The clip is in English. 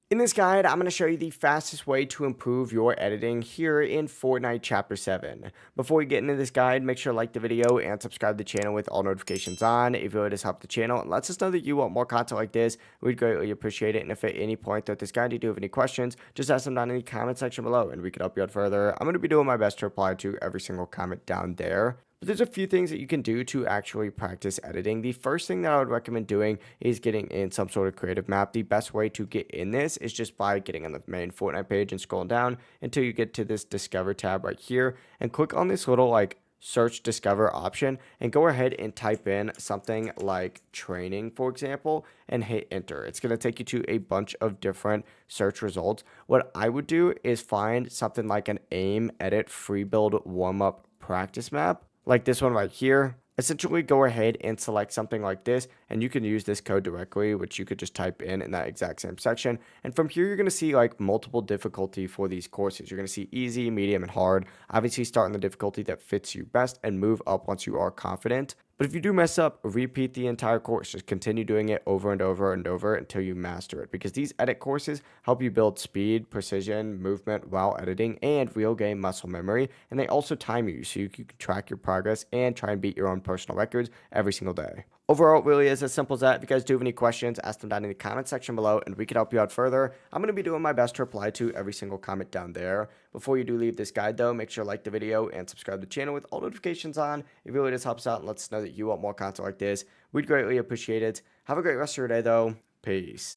In this guide, I'm going to show you the fastest way to improve your editing here in Fortnite Chapter 7. Before we get into this guide, make sure to like the video and subscribe to the channel with all notifications on. If you would just help the channel and lets us know that you want more content like this, we'd greatly appreciate it. And if at any point throughout this guide you do have any questions, just ask them down in the comment section below and we can help you out further. I'm going to be doing my best to reply to every single comment down there. But there's a few things that you can do to actually practice editing. The first thing that I would recommend doing is getting in some sort of creative map. The best way to get in this is just by getting on the main Fortnite page and scrolling down until you get to this Discover tab right here and click on this little like search discover option and go ahead and type in something like training, for example, and hit enter. It's going to take you to a bunch of different search results. What I would do is find something like an aim edit free build warm up practice map like this one right here. Essentially go ahead and select something like this and you can use this code directly, which you could just type in that exact same section. And from here, you're going to see like multiple difficulty for these courses. You're going to see easy, medium, and hard. Obviously start in the difficulty that fits you best and move up once you are confident. But if you do mess up, repeat the entire course. Just continue doing it over and over and over until you master it. Because these edit courses help you build speed, precision, movement while editing, and real game muscle memory. And they also time you so you can track your progress and try and beat your own personal records every single day. Overall, it really is as simple as that. If you guys do have any questions, ask them down in the comment section below and we can help you out further. I'm going to be doing my best to reply to every single comment down there. Before you do leave this guide though, make sure to like the video and subscribe to the channel with all notifications on. It really just helps out and lets us know that you want more content like this. We'd greatly appreciate it. Have a great rest of your day though. Peace.